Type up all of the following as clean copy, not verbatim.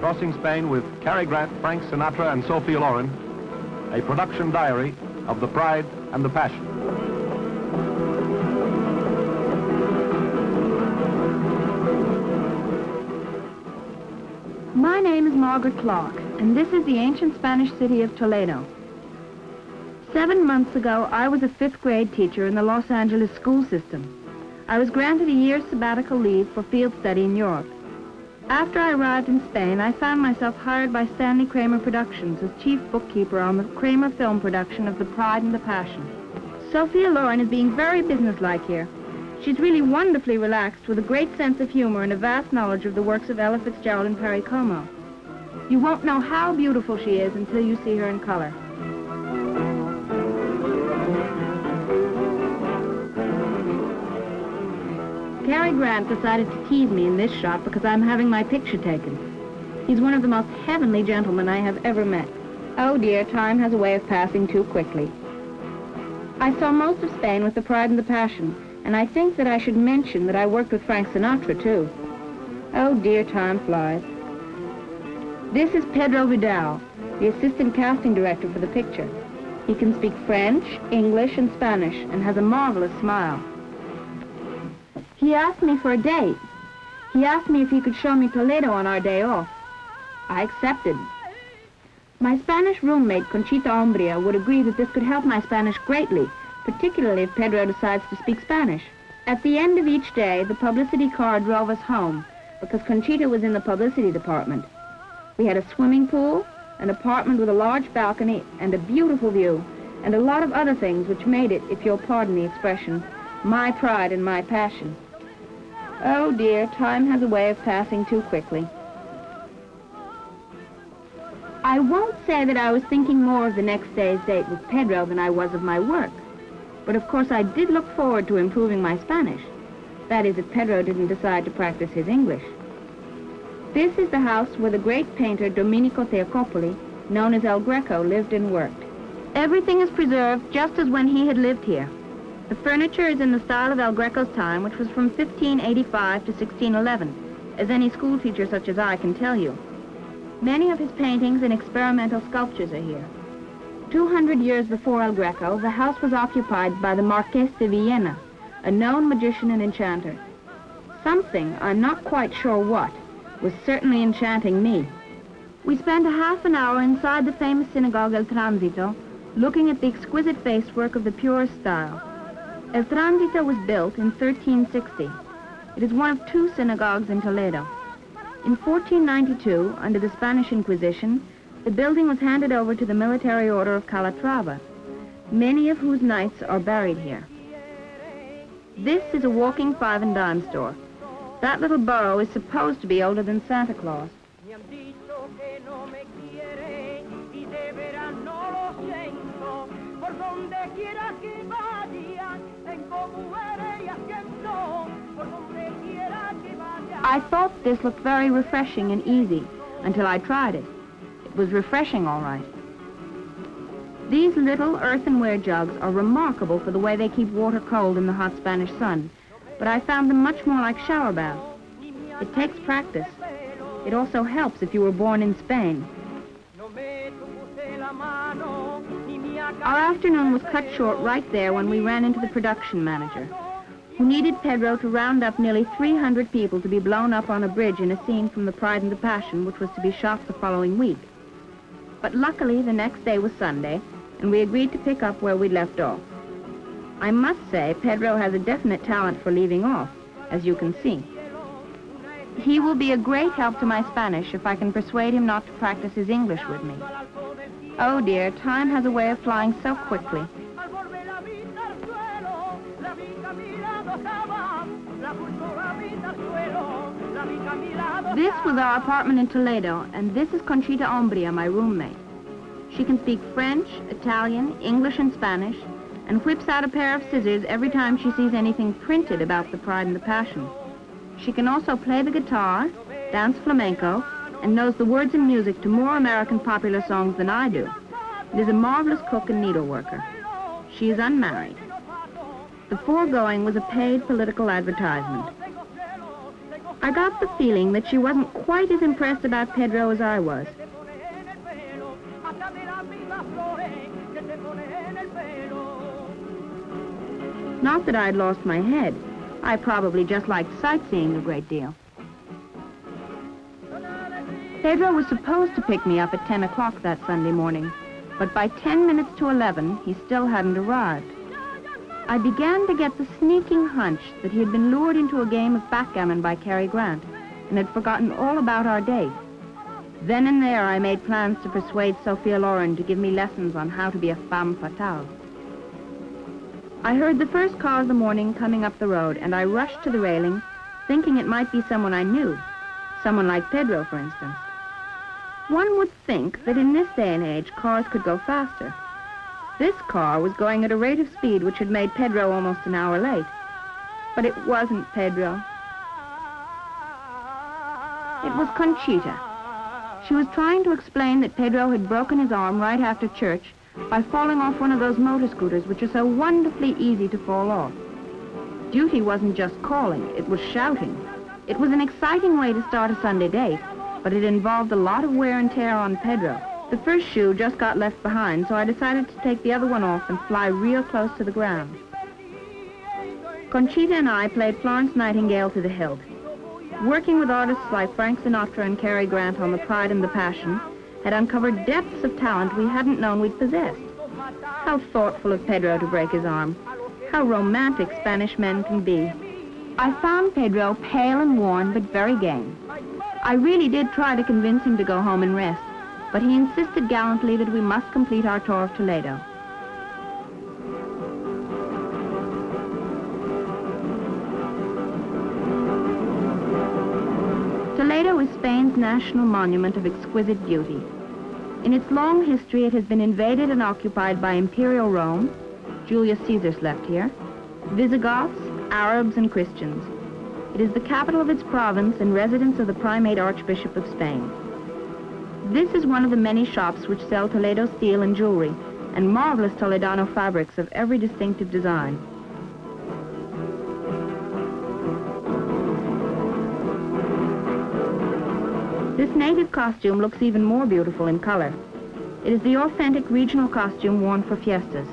crossing Spain with Cary Grant, Frank Sinatra, and Sophia Loren, a production diary of The Pride and the Passion. My name is Margaret Clark, and this is the ancient Spanish city of Toledo. 7 months ago, I was a 5th grade teacher in the Los Angeles school system. I was granted a year's sabbatical leave for field study in Europe. After I arrived in Spain, I found myself hired by Stanley Kramer Productions as chief bookkeeper on the Kramer film production of The Pride and the Passion. Sophia Loren is being very businesslike here. She's really wonderfully relaxed with a great sense of humor and a vast knowledge of the works of Ella Fitzgerald and Perry Como. You won't know how beautiful she is until you see her in color. Cary Grant decided to tease me in this shot because I'm having my picture taken. He's one of the most heavenly gentlemen I have ever met. Oh dear, time has a way of passing too quickly. I saw most of Spain with The Pride and the Passion, and I think that I should mention that I worked with Frank Sinatra, too. Oh dear, time flies. This is Pedro Vidal, the assistant casting director for the picture. He can speak French, English, and Spanish, and has a marvelous smile. He asked me for a date. He asked me if he could show me Toledo on our day off. I accepted. My Spanish roommate, Conchita Umbria, would agree that this could help my Spanish greatly, particularly if Pedro decides to speak Spanish. At the end of each day, the publicity car drove us home, because Conchita was in the publicity department. We had a swimming pool, an apartment with a large balcony, and a beautiful view, and a lot of other things which made it, if you'll pardon the expression, my pride and my passion. Oh dear, time has a way of passing too quickly. I won't say that I was thinking more of the next day's date with Pedro than I was of my work. But of course I did look forward to improving my Spanish. That is, if Pedro didn't decide to practice his English. This is the house where the great painter Domenico Teocopoli, known as El Greco, lived and worked. Everything is preserved just as when he had lived here. The furniture is in the style of El Greco's time, which was from 1585 to 1611, as any schoolteacher such as I can tell you. Many of his paintings and experimental sculptures are here. 200 years before El Greco, the house was occupied by the Marquess de Villena, a known magician and enchanter. Something, I'm not quite sure what, was certainly enchanting me. We spent a half an hour inside the famous synagogue El Tránsito, looking at the exquisite facework of the purest style. El Tránsito was built in 1360. It is one of 2 synagogues in Toledo. In 1492, under the Spanish Inquisition, the building was handed over to the military order of Calatrava, many of whose knights are buried here. This is a walking 5 and dime store. That little borough is supposed to be older than Santa Claus. I thought this looked very refreshing and easy until I tried it. It was refreshing, all right. These little earthenware jugs are remarkable for the way they keep water cold in the hot Spanish sun, but I found them much more like shower baths. It takes practice. It also helps if you were born in Spain. Our afternoon was cut short right there when we ran into the production manager, who needed Pedro to round up nearly 300 people to be blown up on a bridge in a scene from The Pride and the Passion, which was to be shot the following week. But luckily, the next day was Sunday, and we agreed to pick up where we'd left off. I must say, Pedro has a definite talent for leaving off, as you can see. He will be a great help to my Spanish if I can persuade him not to practice his English with me. Oh dear, time has a way of flying so quickly. This was our apartment in Toledo, and this is Conchita Umbria, my roommate. She can speak French, Italian, English, and Spanish, and whips out a pair of scissors every time she sees anything printed about The Pride and the Passion. She can also play the guitar, dance flamenco, and knows the words and music to more American popular songs than I do. It is a marvelous cook and needleworker. She is unmarried. The foregoing was a paid political advertisement. I got the feeling that she wasn't quite as impressed about Pedro as I was. Not that I'd lost my head. I probably just liked sightseeing a great deal. Pedro was supposed to pick me up at 10 o'clock that Sunday morning, but by 10 minutes to 11, he still hadn't arrived. I began to get the sneaking hunch that he had been lured into a game of backgammon by Cary Grant and had forgotten all about our date. Then and there, I made plans to persuade Sophia Loren to give me lessons on how to be a femme fatale. I heard the first car of the morning coming up the road, and I rushed to the railing, thinking it might be someone I knew, someone like Pedro, for instance. One would think that in this day and age, cars could go faster. This car was going at a rate of speed which had made Pedro almost an hour late. But it wasn't Pedro. It was Conchita. She was trying to explain that Pedro had broken his arm right after church by falling off one of those motor scooters which are so wonderfully easy to fall off. Duty wasn't just calling, it was shouting. It was an exciting way to start a Sunday date, but it involved a lot of wear and tear on Pedro. The first shoe just got left behind, so I decided to take the other one off and fly real close to the ground. Conchita and I played Florence Nightingale to the hilt. Working with artists like Frank Sinatra and Cary Grant on The Pride and the Passion had uncovered depths of talent we hadn't known we'd possessed. How thoughtful of Pedro to break his arm. How romantic Spanish men can be. I found Pedro pale and worn, but very game. I really did try to convince him to go home and rest, but he insisted gallantly that we must complete our tour of Toledo. Toledo is Spain's national monument of exquisite beauty. In its long history, it has been invaded and occupied by Imperial Rome, Julius Caesar slept here, Visigoths, Arabs, and Christians. It is the capital of its province and residence of the Primate Archbishop of Spain. This is one of the many shops which sell Toledo steel and jewelry, and marvelous Toledano fabrics of every distinctive design. This native costume looks even more beautiful in color. It is the authentic regional costume worn for fiestas.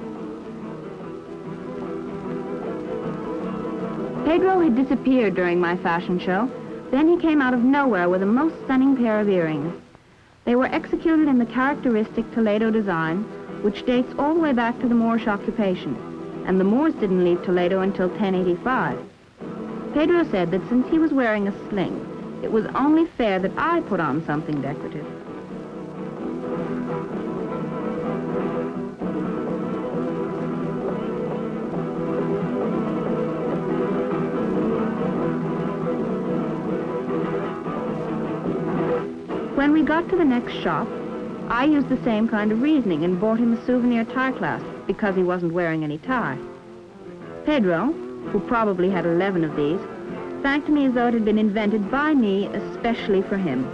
Pedro had disappeared during my fashion show. Then he came out of nowhere with a most stunning pair of earrings. They were executed in the characteristic Toledo design, which dates all the way back to the Moorish occupation, and the Moors didn't leave Toledo until 1085. Pedro said that since he was wearing a sling, it was only fair that I put on something decorative. When we got to the next shop, I used the same kind of reasoning and bought him a souvenir tie clasp because he wasn't wearing any tie. Pedro, who probably had 11 of these, thanked me as though it had been invented by me especially for him.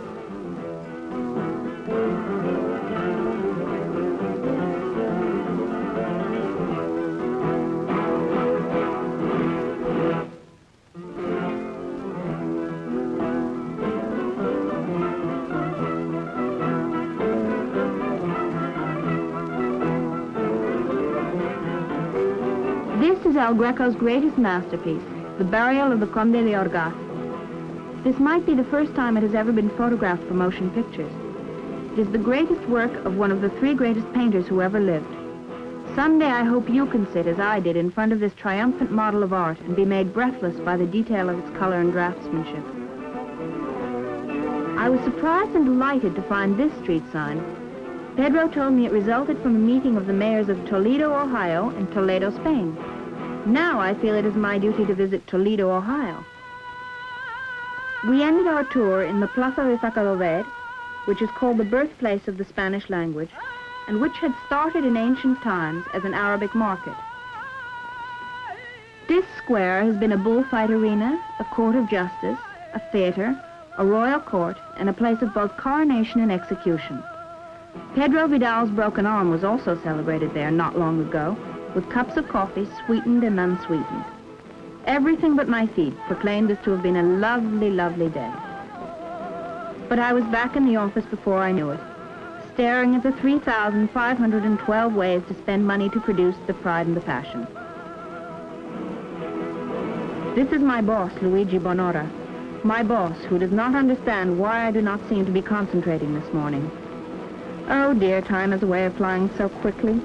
This is El Greco's greatest masterpiece, The Burial of the Conde de Orgaz. This might be the first time it has ever been photographed for motion pictures. It is the greatest work of one of the three greatest painters who ever lived. Someday I hope you can sit, as I did, in front of this triumphant model of art and be made breathless by the detail of its color and draftsmanship. I was surprised and delighted to find this street sign. Pedro told me it resulted from a meeting of the mayors of Toledo, Ohio, and Toledo, Spain. Now I feel it is my duty to visit Toledo, Ohio. We ended our tour in the Plaza de Zacadover, which is called the birthplace of the Spanish language, and which had started in ancient times as an Arabic market. This square has been a bullfight arena, a court of justice, a theater, a royal court, and a place of both coronation and execution. Pedro Vidal's broken arm was also celebrated there not long ago, with cups of coffee, sweetened and unsweetened. Everything but my feet proclaimed this to have been a lovely, lovely day. But I was back in the office before I knew it, staring at the 3,512 ways to spend money to produce The Pride and the Passion. This is my boss, Luigi Bonora. My boss, who does not understand why I do not seem to be concentrating this morning. Oh dear, time has a way of flying so quickly.